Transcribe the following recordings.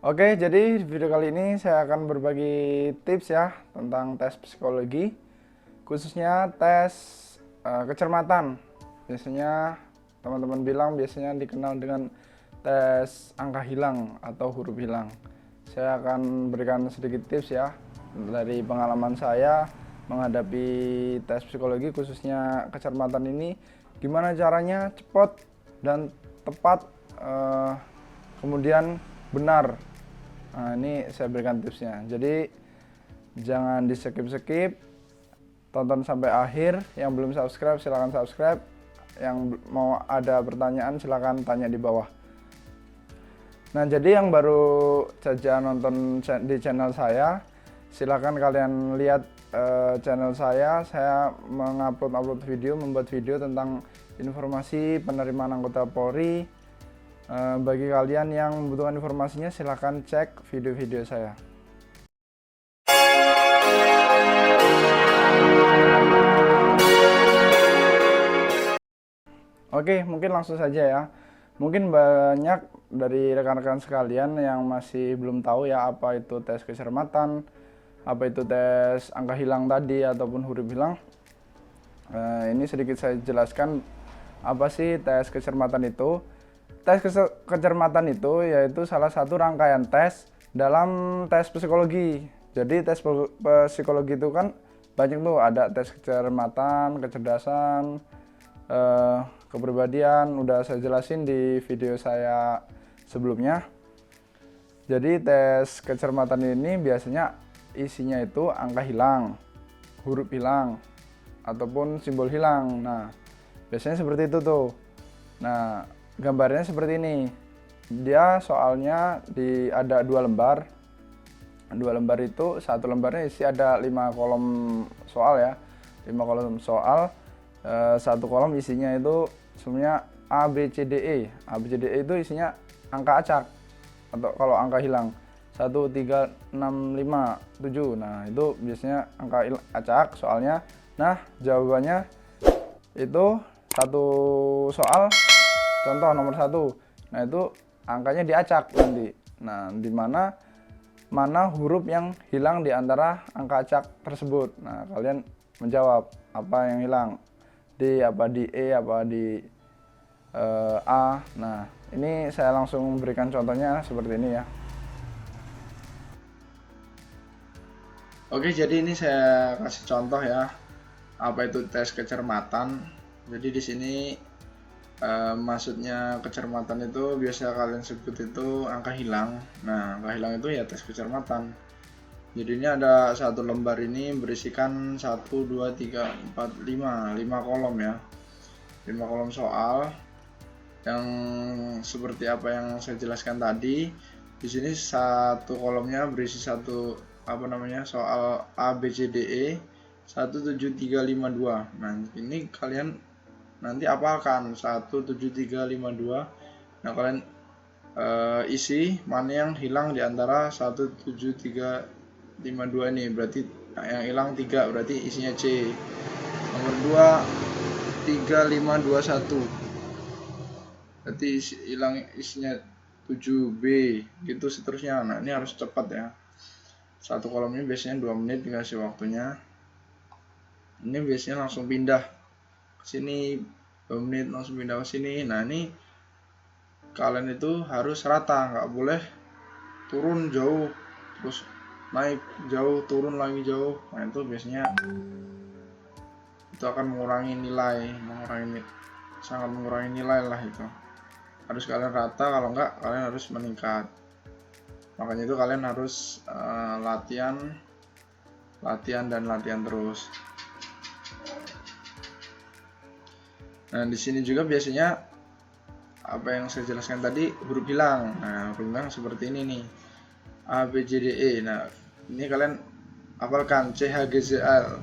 Oke, jadi di video kali ini saya akan berbagi tips ya tentang tes psikologi, khususnya tes kecermatan. Biasanya teman-teman bilang biasanya dikenal dengan tes angka hilang atau huruf hilang. Saya akan berikan sedikit tips ya dari pengalaman saya menghadapi tes psikologi khususnya kecermatan ini, gimana caranya cepat dan tepat, kemudian benar. Nah, ini saya berikan tipsnya. Jadi jangan di skip, tonton sampai akhir. Yang belum subscribe silahkan subscribe. Yang mau ada pertanyaan silahkan tanya di bawah. Nah, jadi yang baru saja nonton di channel saya, silahkan kalian lihat channel saya. Saya mengupload video, membuat video tentang informasi penerimaan anggota Polri. Bagi kalian yang membutuhkan informasinya silahkan cek video-video saya. Oke, mungkin langsung saja ya. Mungkin banyak dari rekan-rekan sekalian yang masih belum tahu ya apa itu tes kecermatan, apa itu tes angka hilang tadi ataupun huruf hilang. Ini sedikit saya jelaskan apa sih tes kecermatan itu. Tes kecermatan itu yaitu salah satu rangkaian tes dalam tes psikologi. Jadi tes psikologi itu kan banyak tuh, ada tes kecermatan, kecerdasan, kepribadian, udah saya jelasin di video saya sebelumnya. Jadi tes kecermatan ini biasanya isinya itu angka hilang, huruf hilang, ataupun simbol hilang. Nah, biasanya seperti itu tuh. Nah, gambarnya seperti ini. Dia soalnya ada 2 lembar. 2 lembar itu, satu lembarnya isi ada 5 kolom soal ya. 5 kolom soal. Satu kolom isinya itu sebenarnya A, B, C, D, E. A, B, C, D, E itu isinya angka acak. Atau kalau angka hilang 1, 3, 6, 5, 7. Nah, itu biasanya angka acak soalnya. Nah, jawabannya itu satu soal, contoh nomor 1. Nah, itu angkanya diacak nanti. Nah, di mana huruf yang hilang di antara angka acak tersebut. Nah, kalian menjawab apa yang hilang. D, apa di E, apa di A. Nah, ini saya langsung berikan contohnya seperti ini ya. Oke, jadi ini saya kasih contoh ya. Apa itu tes kecermatan. Jadi di sini maksudnya kecermatan itu biasa kalian sebut itu angka hilang. Nah, angka hilang itu ya tes kecermatan. Jadi ini ada satu lembar ini berisikan 1, 2, 3, 4, 5 kolom ya. 5 kolom soal yang seperti apa yang saya jelaskan tadi. Di sini satu kolomnya berisi soal A, B, C, D, E 1, 7, 3, 5, 2. Nah, ini kalian nanti apalkan 1, 7, 3, 5, 2. Nah, kalian isi mana yang hilang di antara 1, 7, 3, 5, 2 ini. Berarti yang hilang 3, berarti isinya C. Nomor 2 3, 5, 2, 1. Berarti hilang isinya 7B, gitu seterusnya. Nah, ini harus cepat ya. Satu kolom ini biasanya 2 menit dikasih waktunya. Ini biasanya langsung pindah ke sini, 2 menit langsung pindah ke sini. Nah, ini kalian itu harus rata, nggak boleh turun jauh terus naik jauh, turun lagi jauh. Nah, itu biasanya itu akan sangat mengurangi nilai lah. Itu harus kalian rata, kalau enggak kalian harus meningkat. Makanya itu kalian harus latihan terus. Nah, di sini juga biasanya apa yang saya jelaskan tadi, huruf hilang. Nah, huruf hilang seperti ini nih. A, B, C, D, E. Nah, ini kalian hafalkan C, H, G, Z, L.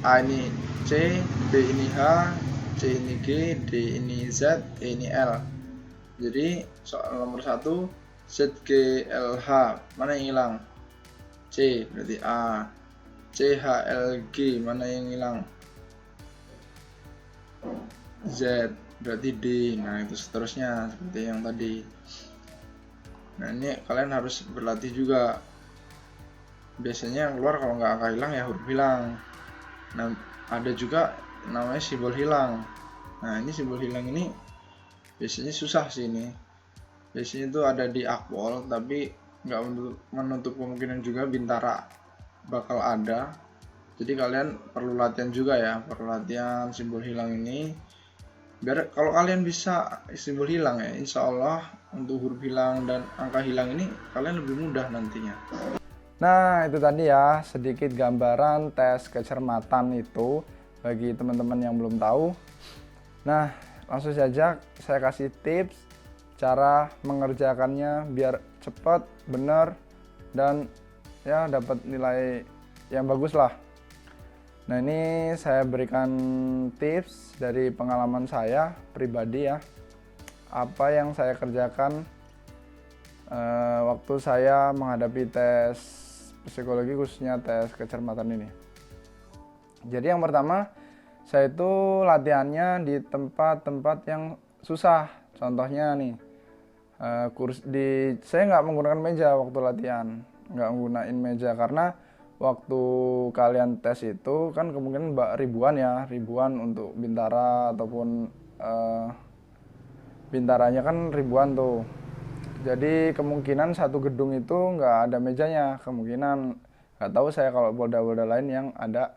A ini C, B ini H, C ini G, D ini Z, E ini L. Jadi soal nomor 1 Z, G, L, H, mana yang hilang? C, berarti A. C, H, L, G, mana yang hilang? Z, berarti D. Nah, itu seterusnya seperti yang tadi. Nah ini kalian harus berlatih juga. Biasanya yang keluar kalau nggak angka hilang ya huruf hilang. Nah ada juga namanya simbol hilang. Nah ini simbol hilang ini biasanya susah sih ini. Biasanya itu ada di akpol, tapi nggak menutup kemungkinan juga bintara bakal ada. Jadi kalian perlu latihan juga ya, perlu latihan simbol hilang ini. Biar kalau kalian bisa simbol hilang ya, insya Allah untuk huruf hilang dan angka hilang ini kalian lebih mudah nantinya. Nah, itu tadi ya sedikit gambaran tes kecermatan itu bagi teman-teman yang belum tahu. Nah, langsung saja saya kasih tips cara mengerjakannya biar cepat, benar, dan ya dapat nilai yang bagus lah. Nah, ini saya berikan tips dari pengalaman saya pribadi ya. Apa yang saya kerjakan waktu saya menghadapi tes psikologi, khususnya tes kecermatan ini. Jadi yang pertama, saya itu latihannya di tempat-tempat yang susah. Contohnya nih, saya nggak menggunakan meja waktu latihan, nggak menggunakan meja karena waktu kalian tes itu kan kemungkinan ribuan untuk bintara ataupun bintaranya kan ribuan tuh. Jadi kemungkinan satu gedung itu nggak ada mejanya, kemungkinan nggak tahu saya kalau polda-polda lain yang ada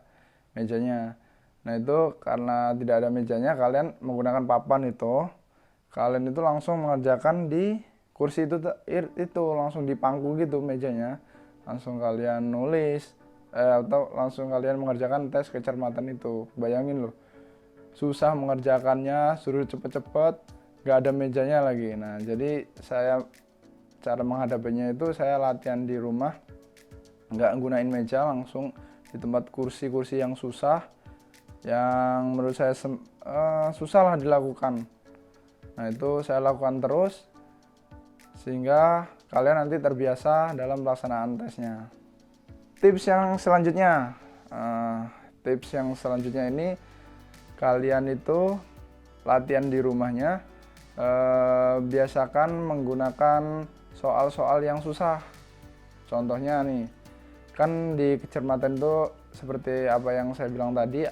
mejanya. Nah itu karena tidak ada mejanya, kalian menggunakan papan itu, kalian itu langsung mengerjakan di kursi itu langsung di pangku gitu mejanya, langsung kalian nulis atau langsung kalian mengerjakan tes kecermatan itu. Bayangin loh, susah mengerjakannya, suruh cepet-cepet, nggak ada mejanya lagi. Nah jadi cara menghadapinya itu saya latihan di rumah, nggak gunain meja, langsung di tempat kursi-kursi yang susah, yang menurut saya susah lah dilakukan. Nah itu saya lakukan terus sehingga kalian nanti terbiasa dalam pelaksanaan tesnya. Tips yang selanjutnya ini, kalian itu latihan di rumahnya, biasakan menggunakan soal-soal yang susah. Contohnya nih, kan di kecermatan itu seperti apa yang saya bilang tadi,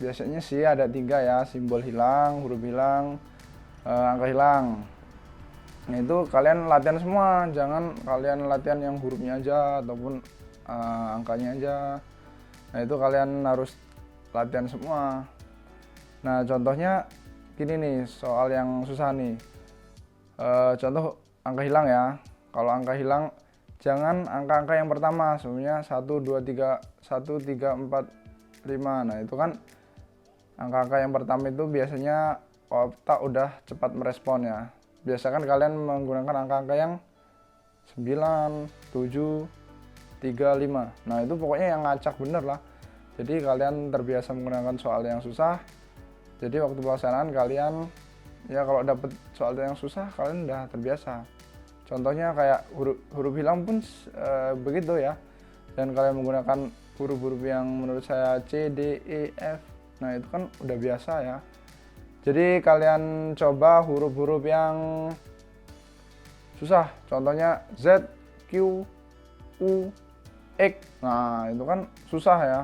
biasanya sih ada 3 ya, simbol hilang, huruf hilang, angka hilang. Nah itu kalian latihan semua, jangan kalian latihan yang hurufnya aja ataupun angkanya aja. Nah itu kalian harus latihan semua. Nah contohnya gini nih, soal yang susah nih, contoh angka hilang ya. Kalau angka hilang, jangan angka-angka yang pertama, sebenarnya 1, 2, 3, 1, 3, 4, 5. Nah itu kan angka-angka yang pertama itu biasanya otak udah cepat merespon ya. Biasakan kalian menggunakan angka-angka yang 9, 7, 3, 5. Nah itu pokoknya yang ngacak bener lah. Jadi kalian terbiasa menggunakan soal yang susah. Jadi waktu pelaksanaan kalian ya kalau dapet soal yang susah kalian udah terbiasa. Contohnya kayak huruf hilang pun begitu ya. Dan kalian menggunakan huruf-huruf yang menurut saya C, D, E, F. Nah itu kan udah biasa ya. Jadi kalian coba huruf-huruf yang susah. Contohnya Z, Q, U, X. Nah itu kan susah ya.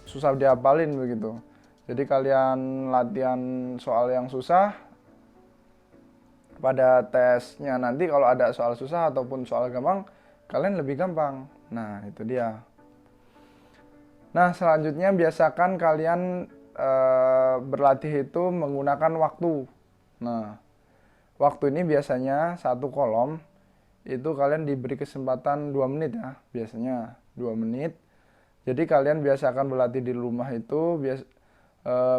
Susah dihafalin begitu. Jadi kalian latihan soal yang susah, pada tesnya nanti kalau ada soal susah ataupun soal gampang, kalian lebih gampang. Nah itu dia. Nah selanjutnya biasakan kalian berlatih itu menggunakan waktu. Nah waktu ini biasanya satu kolom itu kalian diberi kesempatan 2 menit ya, biasanya 2 menit. Jadi kalian biasakan berlatih di rumah itu,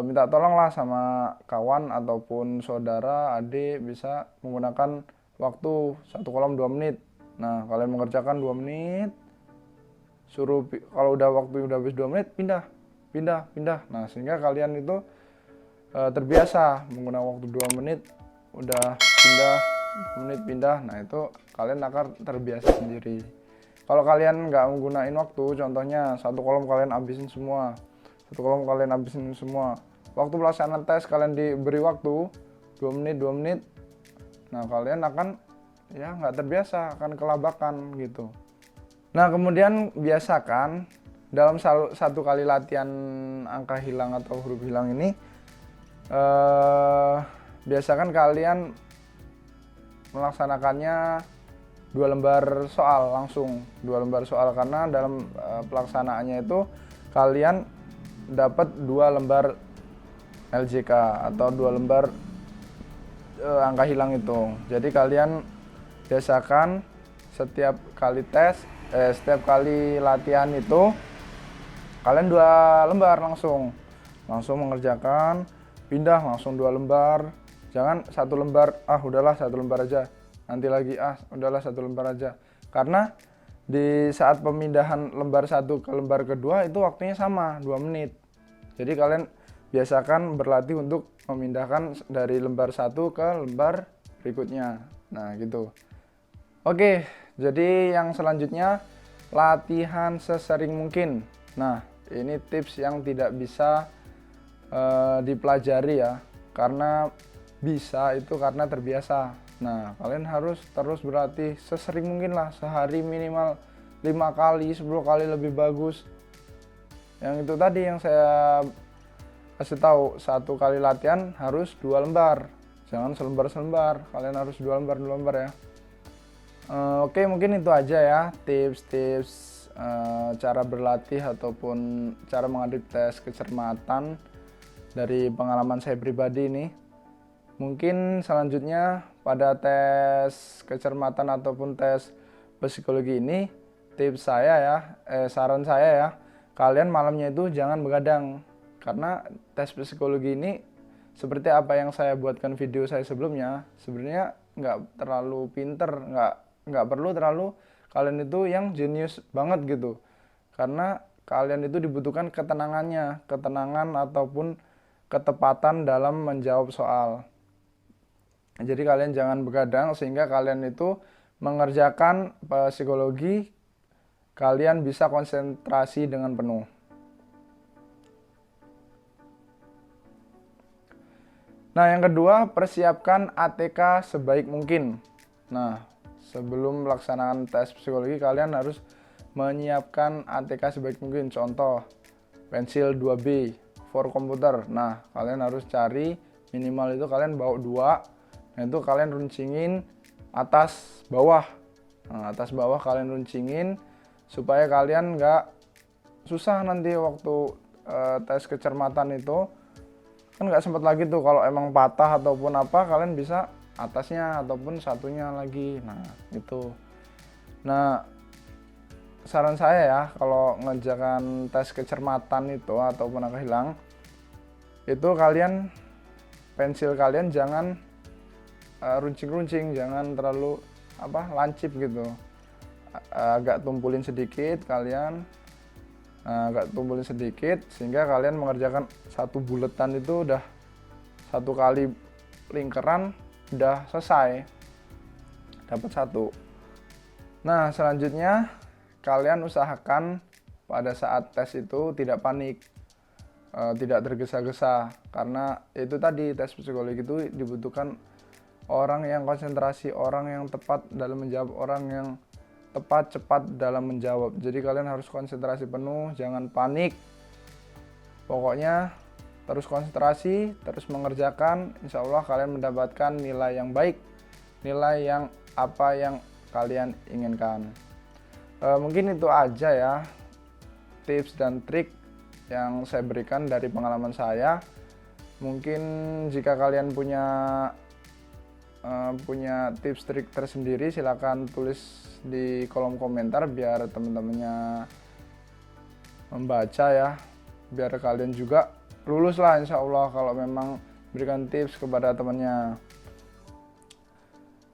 minta tolong lah sama kawan ataupun saudara, adik, bisa menggunakan waktu satu kolom 2 menit. Nah kalian mengerjakan 2 menit, suruh kalau udah waktu udah habis 2 menit pindah. Nah sehingga kalian itu terbiasa menggunakan waktu 2 menit, udah pindah. Nah itu kalian akan terbiasa sendiri. Kalau kalian nggak menggunakan waktu, contohnya satu kolom kalian habisin semua, waktu pelaksanaan tes kalian diberi waktu 2 menit, Nah, kalian akan ya nggak terbiasa, akan kelabakan gitu. Nah, kemudian biasakan dalam satu kali latihan angka hilang atau huruf hilang ini, biasakan kalian melaksanakannya 2 lembar soal langsung, 2 lembar soal, karena dalam pelaksanaannya itu kalian dapat 2 lembar LJK atau 2 lembar angka hilang itu. Jadi kalian biasakan setiap kali setiap kali latihan itu kalian 2 lembar langsung mengerjakan, pindah langsung 2 lembar. Jangan 1 lembar, udahlah 1 lembar aja, nanti lagi udahlah 1 lembar aja. Karena di saat pemindahan lembar 1 ke lembar kedua itu waktunya sama 2 menit. Jadi kalian biasakan berlatih untuk memindahkan dari lembar 1 ke lembar berikutnya. Nah gitu. Oke, jadi yang selanjutnya latihan sesering mungkin. Nah, ini tips yang tidak bisa dipelajari ya, karena bisa itu karena terbiasa. Nah, kalian harus terus berlatih sesering mungkin lah, sehari minimal 5 kali, 10 kali lebih bagus. Yang itu tadi yang saya kasih tahu, 1 kali latihan harus 2 lembar, jangan selembar, kalian harus 2 lembar ya. Oke, mungkin itu aja ya tips-tips cara berlatih ataupun cara menghadapi tes kecermatan dari pengalaman saya pribadi ini. Mungkin selanjutnya pada tes kecermatan ataupun tes psikologi ini, tips saya ya, saran saya ya, kalian malamnya itu jangan begadang. Karena tes psikologi ini seperti apa yang saya buatkan video saya sebelumnya, sebenarnya nggak terlalu pinter, nggak perlu terlalu kalian itu yang jenius banget gitu. Karena kalian itu dibutuhkan ketenangan ataupun ketepatan dalam menjawab soal. Jadi kalian jangan begadang sehingga kalian itu mengerjakan psikologi, kalian bisa konsentrasi dengan penuh. Nah, yang kedua, persiapkan ATK sebaik mungkin. Nah, sebelum melaksanakan tes psikologi, kalian harus menyiapkan ATK sebaik mungkin. Contoh, pensil 2B for komputer. Nah, kalian harus cari minimal itu kalian bawa 2. Nah, itu kalian runcingin atas bawah. Nah, atas bawah kalian runcingin supaya kalian nggak susah nanti waktu tes kecermatan itu. Kan nggak sempat lagi tuh kalau emang patah ataupun apa, kalian bisa atasnya ataupun satunya lagi. Nah itu. Nah, saran saya ya, kalau ngerjakan tes kecermatan itu ataupun angka hilang, itu kalian pensil kalian jangan runcing-runcing, jangan terlalu lancip gitu. Agak tumpulin sedikit kalian. Agak tumpulin sedikit sehingga kalian mengerjakan 1 buletan itu udah 1 kali lingkaran udah selesai, dapat 1. Nah, selanjutnya kalian usahakan pada saat tes itu tidak panik, tidak tergesa-gesa, karena itu tadi tes psikologi itu dibutuhkan orang yang konsentrasi, orang yang tepat dalam menjawab, orang yang cepat dalam menjawab. Jadi kalian harus konsentrasi penuh, jangan panik. Pokoknya terus konsentrasi, terus mengerjakan. Insya Allah kalian mendapatkan nilai yang baik, nilai yang apa yang kalian inginkan. Mungkin itu aja ya tips dan trik yang saya berikan dari pengalaman saya. Mungkin jika kalian punya tips trik tersendiri, silakan tulis di kolom komentar biar teman-temannya membaca ya, biar kalian juga lulus lah insya Allah kalau memang berikan tips kepada temannya.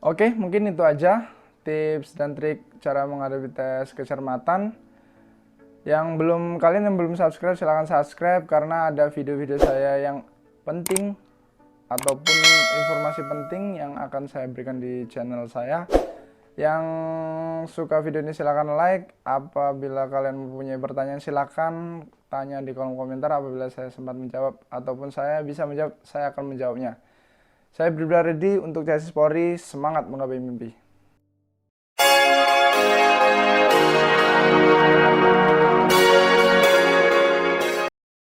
Oke, mungkin itu aja tips dan trik cara menghadapi tes kecermatan. Kalian yang belum subscribe, silakan subscribe karena ada video-video saya yang penting ataupun informasi penting yang akan saya berikan di channel saya. Yang suka video ini silakan like. Apabila kalian mempunyai pertanyaan silakan tanya di kolom komentar. Apabila saya sempat menjawab ataupun saya bisa menjawab, saya akan menjawabnya. Saya Bribda Reddy untuk CSIS Polri, semangat menggapai mimpi.